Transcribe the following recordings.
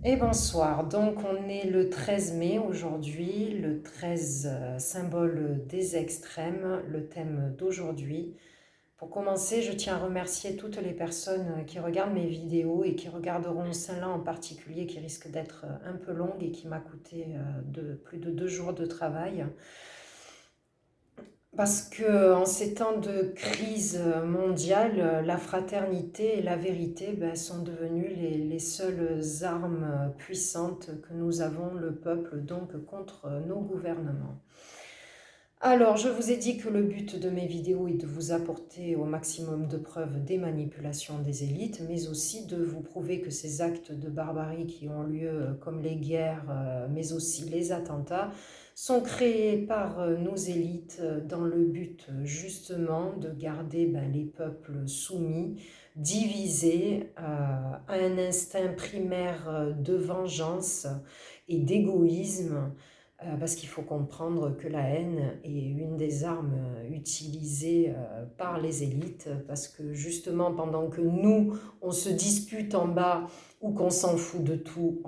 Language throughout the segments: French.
Et bonsoir, donc on est le 13 mai aujourd'hui, le 13 symbole des extrêmes, le thème d'aujourd'hui. Pour commencer, je tiens à remercier toutes les personnes qui regardent mes vidéos et qui regarderont celle-là en particulier qui risque d'être un peu longue et qui m'a coûté plus de 2 jours de travail. Parce que en ces temps de crise mondiale, la fraternité et la vérité sont devenues les seules armes puissantes que nous avons, le peuple, donc contre nos gouvernements. Alors, je vous ai dit que le but de mes vidéos est de vous apporter au maximum de preuves des manipulations des élites, mais aussi de vous prouver que ces actes de barbarie qui ont lieu, comme les guerres, mais aussi les attentats, sont créés par nos élites dans le but justement de garder les peuples soumis, divisés, à un instinct primaire de vengeance et d'égoïsme, parce qu'il faut comprendre que la haine est une des armes utilisées par les élites, parce que justement pendant que nous, on se dispute en bas ou qu'on s'en fout de tout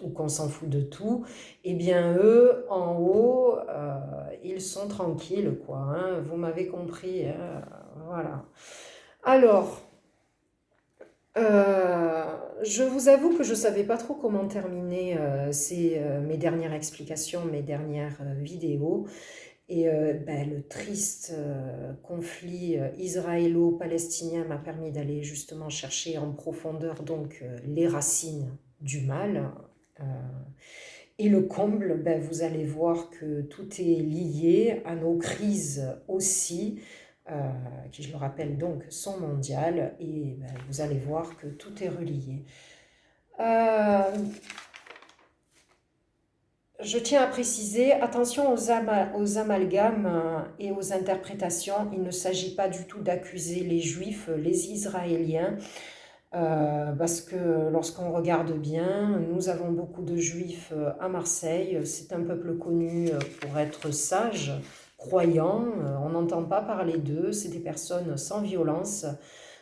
ou qu'on s'en fout de tout, eh bien eux, en haut, ils sont tranquilles, quoi, hein, vous m'avez compris, hein, voilà. Alors, je vous avoue que je ne savais pas trop comment terminer mes dernières explications, mes dernières vidéos. Et le triste conflit israélo-palestinien m'a permis d'aller justement chercher en profondeur donc les racines du mal. Euh, et le comble, vous allez voir que tout est lié à nos crises aussi, qui, je le rappelle donc, sont mondiales. Et vous allez voir que tout est relié. Euh, Je tiens à préciser, attention aux amalgames et aux interprétations. Il ne s'agit pas du tout d'accuser les Juifs, les Israéliens, parce que lorsqu'on regarde bien, nous avons beaucoup de Juifs à Marseille. C'est un peuple connu pour être sage, croyant. On n'entend pas parler d'eux. C'est des personnes sans violence.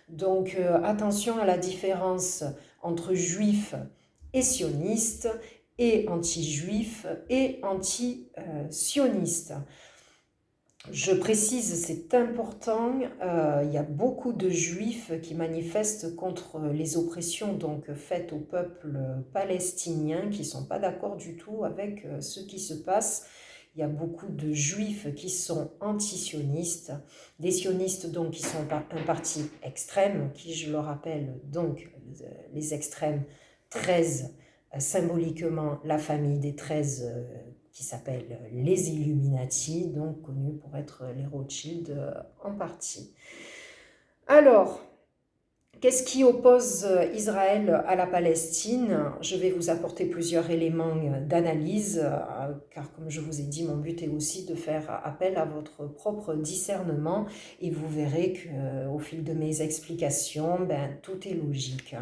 Donc attention à la différence entre juifs et sionistes et anti-juifs et anti-sionistes. Je précise, c'est important, il y a beaucoup de juifs qui manifestent contre les oppressions donc faites au peuple palestinien, qui ne sont pas d'accord du tout avec ce qui se passe. Il y a beaucoup de juifs qui sont anti-sionistes, des sionistes donc qui sont un parti extrême, qui je le rappelle donc les extrêmes 13, symboliquement la famille des 13 qui s'appellent les Illuminati, donc connus pour être les Rothschild en partie. Alors, qu'est-ce qui oppose Israël à la Palestine? Je vais vous apporter plusieurs éléments d'analyse, car comme je vous ai dit, mon but est aussi de faire appel à votre propre discernement, et vous verrez qu'au fil de mes explications, tout est logique.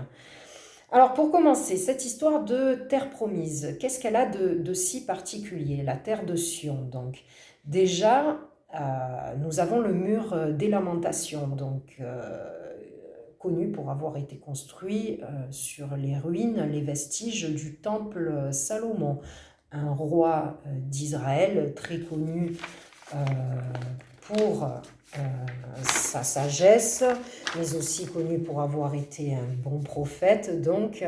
Alors pour commencer, cette histoire de terre promise, qu'est-ce qu'elle a de si particulier, la terre de Sion donc? Déjà, nous avons le mur des lamentations, donc connu pour avoir été construit sur les ruines, les vestiges du temple Salomon, un roi d'Israël très connu pour sa sagesse, mais aussi connu pour avoir été un bon prophète. Donc,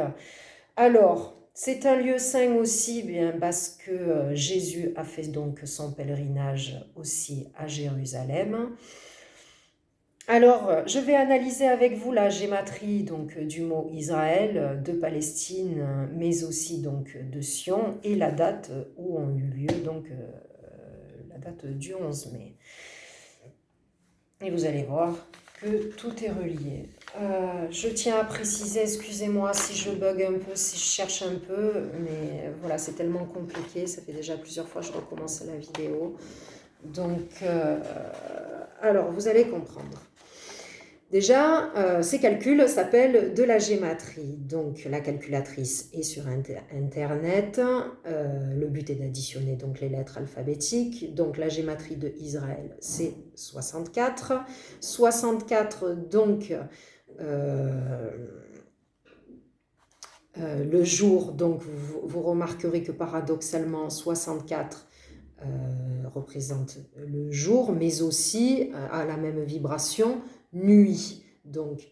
alors, c'est un lieu saint aussi, bien parce que Jésus a fait donc son pèlerinage aussi à Jérusalem. Alors, je vais analyser avec vous la gématrie donc du mot Israël, de Palestine, mais aussi donc de Sion, et la date où ont eu lieu donc la date du 11 mai. Et vous allez voir que tout est relié. Je tiens à préciser, excusez-moi si je bug un peu, si je cherche un peu, mais voilà, c'est tellement compliqué, ça fait déjà plusieurs fois que je recommence la vidéo. Donc, alors, vous allez comprendre. Déjà, ces calculs s'appellent de la gématrie. Donc, la calculatrice est sur Internet. Le but est d'additionner donc les lettres alphabétiques. Donc, la gématrie de Israël, c'est 64. 64, donc, le jour, donc vous remarquerez que paradoxalement 64 représente le jour, mais aussi à la même vibration, nuit. Donc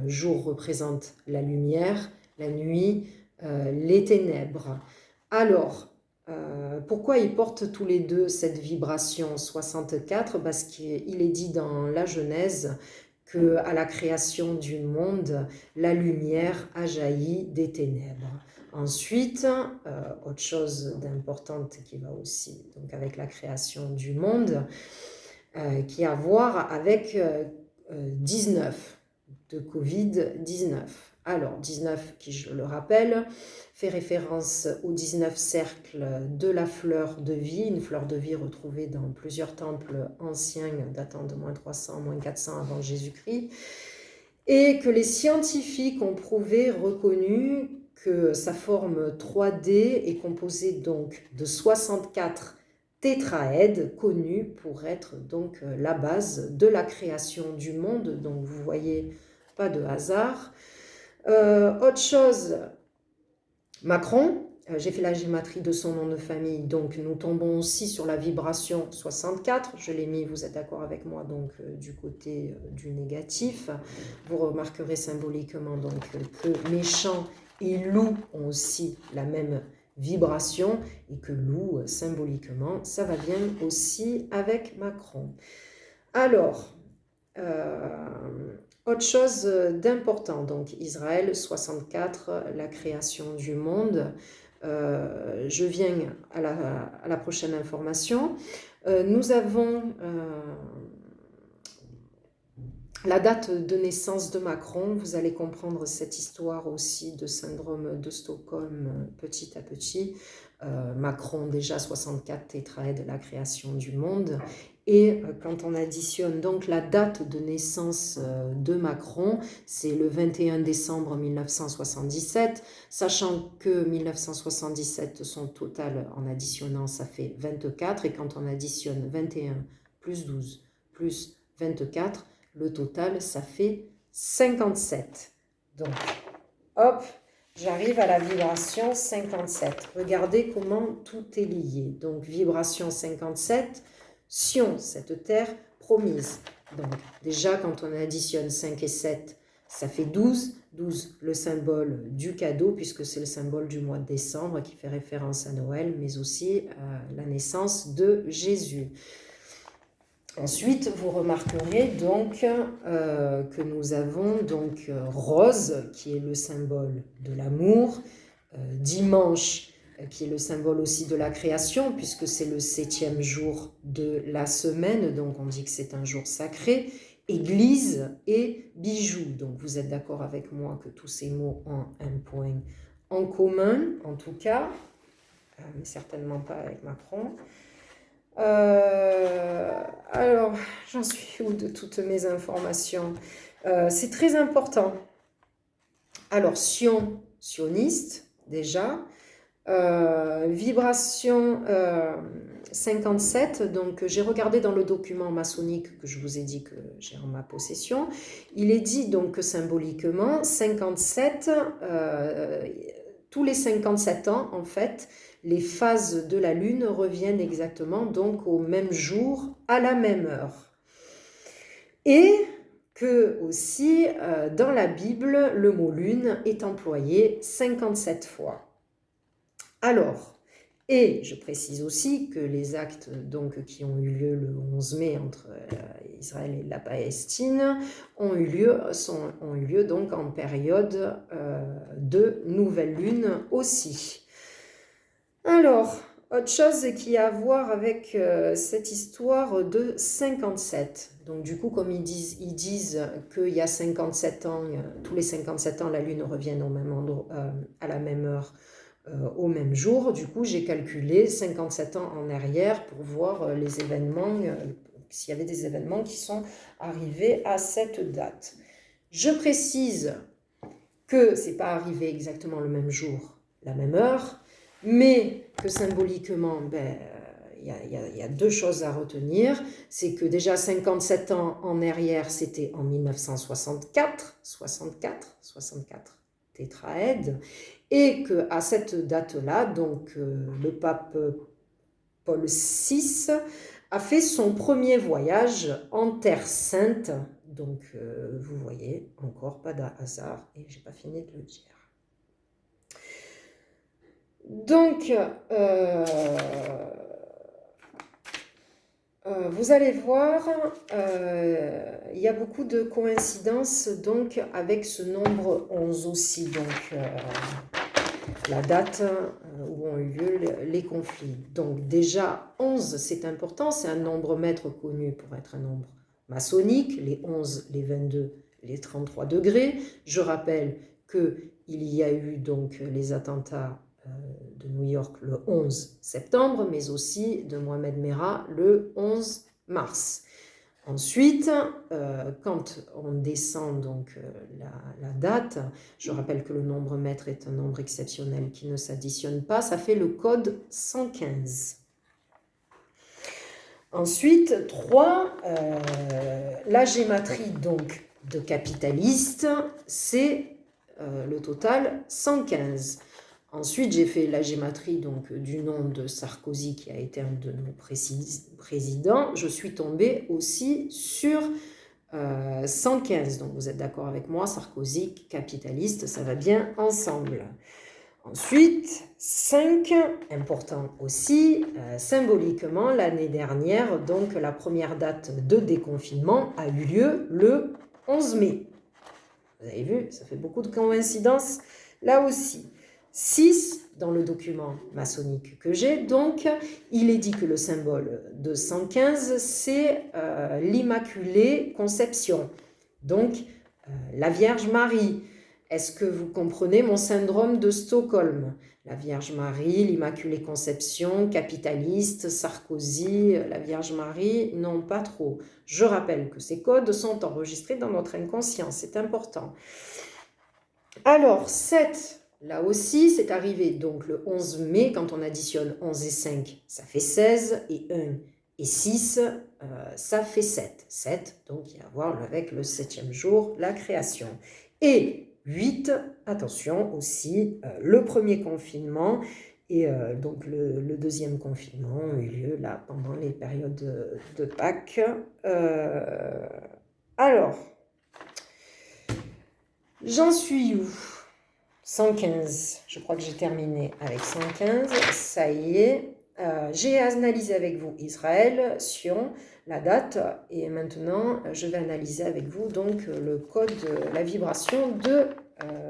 jour représente la lumière, la nuit, les ténèbres. Alors, pourquoi ils portent tous les deux cette vibration 64? Parce qu'il est dit dans la Genèse qu'à la création du monde, la lumière a jailli des ténèbres. Ensuite, autre chose d'importante qui va aussi donc avec la création du monde, qui a à voir avec 19, de Covid-19. Alors, 19, qui je le rappelle, fait référence aux 19 cercles de la fleur de vie, une fleur de vie retrouvée dans plusieurs temples anciens datant de moins 300, moins 400 avant Jésus-Christ, et que les scientifiques ont prouvé, reconnu que sa forme 3D est composée donc de 64 tétraèdes connus pour être donc la base de la création du monde. Donc vous voyez, pas de hasard. Autre chose, Macron, j'ai fait la gématrie de son nom de famille, donc nous tombons aussi sur la vibration 64, je l'ai mis, vous êtes d'accord avec moi, donc du côté du négatif. Vous remarquerez symboliquement donc que méchant et loup ont aussi la même vibration et que loup, symboliquement, ça va bien aussi avec Macron. Alors, autre chose d'important, donc Israël 64, la création du monde. Je viens à la prochaine information. Nous avons la date de naissance de Macron. Vous allez comprendre cette histoire aussi de syndrome de Stockholm petit à petit. Macron déjà 64 tétraèdes, la création du monde. Et quand on additionne donc la date de naissance de Macron, c'est le 21 décembre 1977, sachant que 1977, son total en additionnant, ça fait 24, et quand on additionne 21 plus 12 plus 24, le total, ça fait 57. Donc, hop, j'arrive à la vibration 57. Regardez comment tout est lié. Donc, vibration 57, Sion, cette terre promise. Donc, déjà, quand on additionne 5 et 7, ça fait 12. 12, le symbole du cadeau, puisque c'est le symbole du mois de décembre qui fait référence à Noël, mais aussi à la naissance de Jésus. Ensuite, vous remarquerez donc que nous avons donc rose, qui est le symbole de l'amour, dimanche, qui est le symbole aussi de la création, puisque c'est le 7e jour de la semaine, donc on dit que c'est un jour sacré, église et bijoux. Donc vous êtes d'accord avec moi que tous ces mots ont un point en commun, en tout cas, mais certainement pas avec Macron. Alors, j'en suis où de toutes mes informations? C'est très important. Alors, Sion, sioniste, déjà. Vibration 57, donc j'ai regardé dans le document maçonnique que je vous ai dit que j'ai en ma possession. Il est dit donc que symboliquement, 57, tous les 57 ans, en fait, les phases de la Lune reviennent exactement donc au même jour, à la même heure. Et que aussi, dans la Bible, le mot Lune est employé 57 fois. Alors, et je précise aussi que les actes donc, qui ont eu lieu le 11 mai entre Israël et la Palestine ont eu lieu donc en période de nouvelle lune aussi. Alors, autre chose qui a à voir avec cette histoire de 57. Donc du coup, comme ils disent qu'il y a 57 ans, tous les 57 ans, la lune revient au même endroit, à la même heure, au même jour. Du coup, j'ai calculé 57 ans en arrière pour voir les événements, s'il y avait des événements qui sont arrivés à cette date. Je précise que ce n'est pas arrivé exactement le même jour, la même heure, mais que symboliquement, il y a deux choses à retenir. C'est que déjà 57 ans en arrière, c'était en 1964, 64. tétraède, et qu'à cette date-là, donc le pape Paul VI a fait son premier voyage en Terre Sainte. Donc vous voyez, encore pas de hasard, et j'ai pas fini de le dire. Donc, vous allez voir, il y a beaucoup de coïncidences donc, avec ce nombre 11 aussi, donc la date où ont eu lieu les conflits. Donc déjà, 11, c'est important, c'est un nombre maître connu pour être un nombre maçonnique, les 11, les 22, les 33 degrés. Je rappelle qu'il y a eu donc les attentats de New York le 11 septembre, mais aussi de Mohamed Merah le 11 mars. Ensuite, quand on descend donc la date, je rappelle que le nombre maître est un nombre exceptionnel qui ne s'additionne pas, ça fait le code 115. Ensuite, 3, la gématrie donc de capitaliste, c'est le total 115. Ensuite, j'ai fait la gématrie donc, du nom de Sarkozy, qui a été un de nos présidents. Je suis tombée aussi sur 115. Donc, vous êtes d'accord avec moi, Sarkozy, capitaliste, ça va bien ensemble. Ensuite, 5, important aussi, symboliquement, l'année dernière, donc la première date de déconfinement a eu lieu le 11 mai. Vous avez vu, ça fait beaucoup de coïncidences là aussi. 6, dans le document maçonnique que j'ai, donc, il est dit que le symbole de 115, c'est l'Immaculée Conception, donc la Vierge Marie. Est-ce que vous comprenez mon syndrome de Stockholm? La Vierge Marie, l'Immaculée Conception, capitaliste, Sarkozy, la Vierge Marie, non pas trop. Je rappelle que ces codes sont enregistrés dans notre inconscient, c'est important. Alors, 7, là aussi, c'est arrivé donc le 11 mai, quand on additionne 11 et 5, ça fait 16, et 1 et 6, ça fait 7. 7, donc il y a à voir avec le 7e jour, la création. Et 8, attention aussi, le premier confinement, et donc le deuxième confinement a eu lieu là pendant les périodes de Pâques. Alors, j'en suis où? 115, je crois que j'ai terminé avec 115, ça y est. J'ai analysé avec vous Israël, Sion, la date, et maintenant je vais analyser avec vous donc le code, la vibration de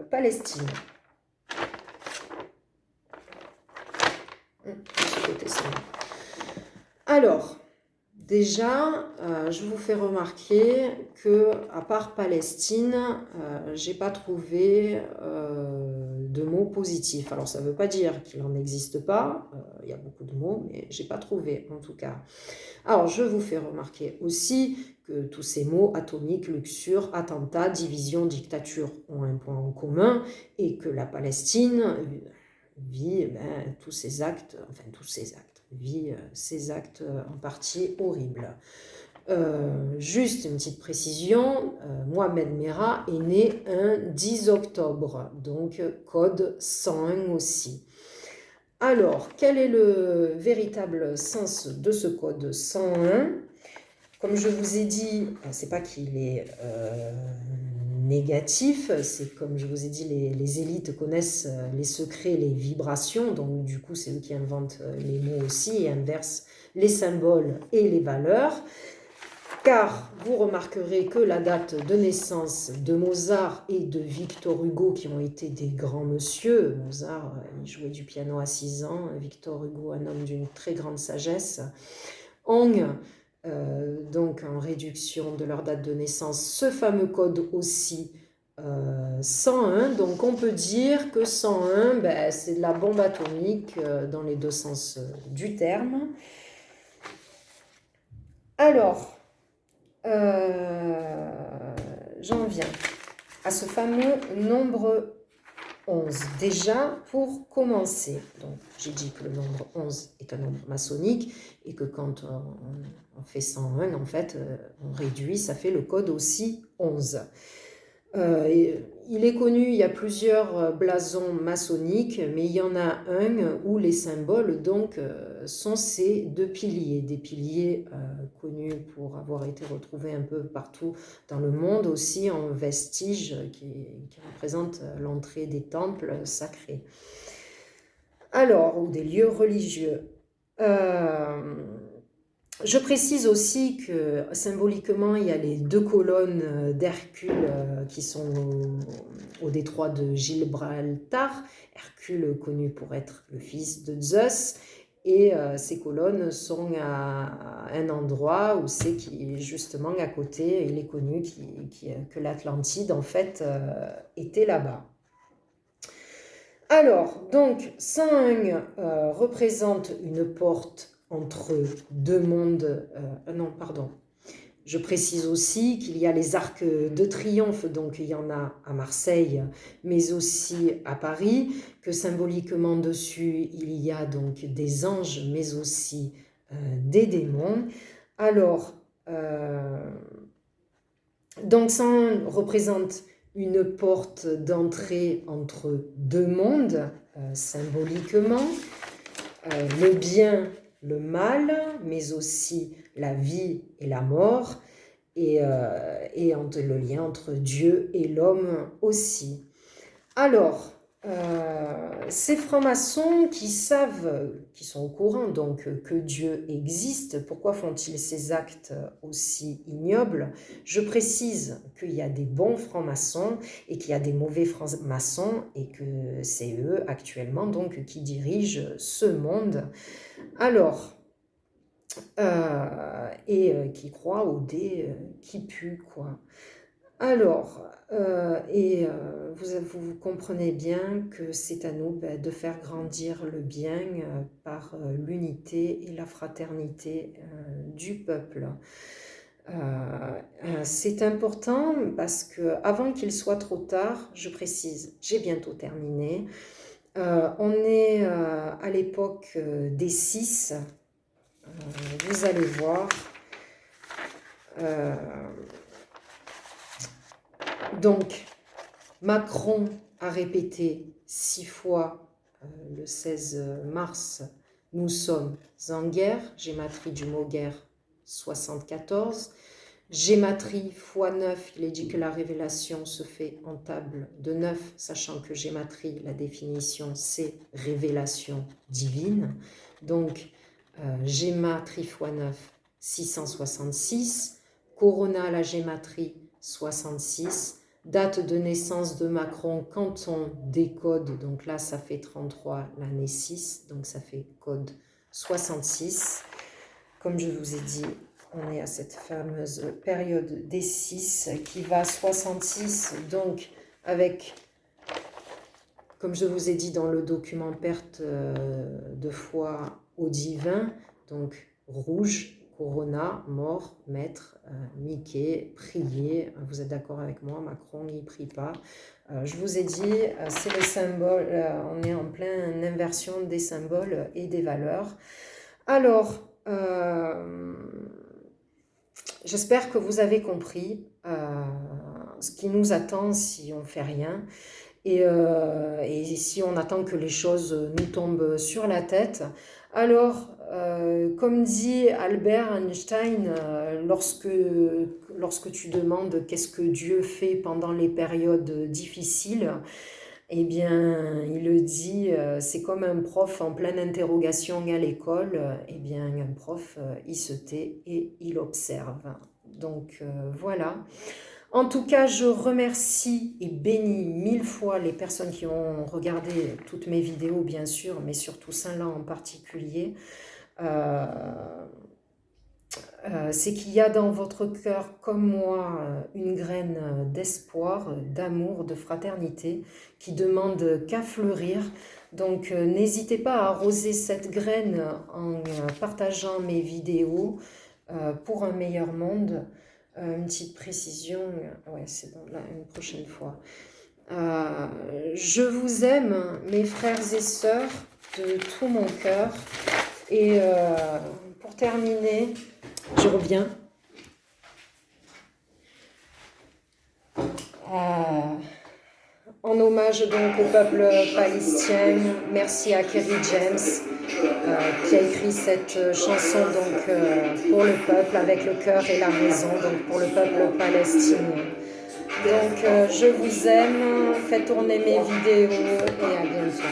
Palestine. Alors, déjà, je vous fais remarquer que, à part Palestine, j'ai pas trouvé de mots positifs. Alors, ça ne veut pas dire qu'il n'en existe pas. Il y a beaucoup de mots, mais j'ai pas trouvé, en tout cas. Alors, je vous fais remarquer aussi que tous ces mots, atomique, luxure, attentat, division, dictature, ont un point en commun, et que la Palestine vit tous ces actes, vit ces actes en partie horribles. Juste une petite précision, Mohamed Merah est né un 10 octobre, donc code 101 aussi. Alors, quel est le véritable sens de ce code 101? Comme je vous ai dit, c'est pas qu'il est négatif, c'est comme je vous ai dit, les élites connaissent les secrets, les vibrations, donc du coup c'est eux qui inventent les mots aussi et inversent les symboles et les valeurs. Car vous remarquerez que la date de naissance de Mozart et de Victor Hugo, qui ont été des grands monsieur, Mozart, il jouait du piano à 6 ans, Victor Hugo, un homme d'une très grande sagesse, ont donc en réduction de leur date de naissance ce fameux code aussi 101. Donc on peut dire que 101, c'est de la bombe atomique dans les deux sens du terme. Alors, j'en viens à ce fameux nombre 11. Déjà, pour commencer, donc j'ai dit que le nombre 11 est un nombre maçonnique et que quand on fait 101, en fait, on réduit, ça fait le code aussi 11. il est connu, il y a plusieurs blasons maçonniques, mais il y en a un où les symboles donc sont ces deux piliers, des piliers connus pour avoir été retrouvés un peu partout dans le monde, aussi en vestiges qui représentent l'entrée des temples sacrés. Alors, ou des lieux religieux. Je précise aussi que symboliquement, il y a les deux colonnes d'Hercule qui sont au détroit de Gibraltar. Hercule connu pour être le fils de Zeus. Et ces colonnes sont à un endroit où c'est justement à côté, il est connu que l'Atlantide en fait était là-bas. Alors, donc 101 représente une porte entre deux mondes. Non, pardon. Je précise aussi qu'il y a les arcs de triomphe, donc il y en a à Marseille, mais aussi à Paris, que symboliquement dessus, il y a donc des anges, mais aussi des démons. Alors, donc 101 représente une porte d'entrée entre deux mondes, symboliquement, le bien, le mal, mais aussi la vie et la mort, et le lien entre Dieu et l'homme aussi. Alors, ces francs-maçons qui savent, qui sont au courant donc que Dieu existe, pourquoi font-ils ces actes aussi ignobles? Je précise qu'il y a des bons francs-maçons et qu'il y a des mauvais francs-maçons et que c'est eux actuellement donc qui dirigent ce monde. Alors, qui croient aux dés qui puent, quoi. Alors, vous comprenez bien que c'est à nous de faire grandir le bien par l'unité et la fraternité du peuple. C'est important parce que avant qu'il soit trop tard, je précise, j'ai bientôt terminé. On est à l'époque des 6. Vous allez voir. Donc, Macron a répété 6 fois le 16 mars, nous sommes en guerre, gématrie du mot guerre 74. Gématrie x 9, il est dit que la révélation se fait en table de 9, sachant que gématrie, la définition, c'est révélation divine. Donc, gématrie x 9, 666. Corona, la gématrie, 66. Date de naissance de Macron, quand on décode, donc là ça fait 33, l'année 6, donc ça fait code 66. Comme je vous ai dit, on est à cette fameuse période des 6 qui va 66, donc avec, comme je vous ai dit dans le document perte de foi au divin, donc rouge, Corona, mort, maître, Mickey, prier. Vous êtes d'accord avec moi, Macron n'y prie pas. Je vous ai dit, c'est le symbole, on est en pleine inversion des symboles et des valeurs. Alors, j'espère que vous avez compris ce qui nous attend si on ne fait rien. Et si on attend que les choses nous tombent sur la tête. Alors, comme dit Albert Einstein, lorsque tu demandes qu'est-ce que Dieu fait pendant les périodes difficiles, eh bien, il le dit, c'est comme un prof en pleine interrogation à l'école, eh bien, un prof, il se tait et il observe. Donc, voilà. En tout cas, je remercie et bénis 1000 fois les personnes qui ont regardé toutes mes vidéos, bien sûr, mais surtout celle-là en particulier. C'est qu'il y a dans votre cœur, comme moi, une graine d'espoir, d'amour, de fraternité, qui demande qu'à fleurir. Donc, n'hésitez pas à arroser cette graine en partageant mes vidéos pour un meilleur monde. Une petite précision, ouais, c'est bon, là, une prochaine fois. Je vous aime, mes frères et sœurs, de tout mon cœur. Et pour terminer, je reviens. En hommage donc au peuple palestinien. Merci à Kerry James qui a écrit cette chanson donc, pour le peuple avec le cœur et la raison, donc pour le peuple palestinien. Donc je vous aime, faites tourner mes vidéos et à bientôt.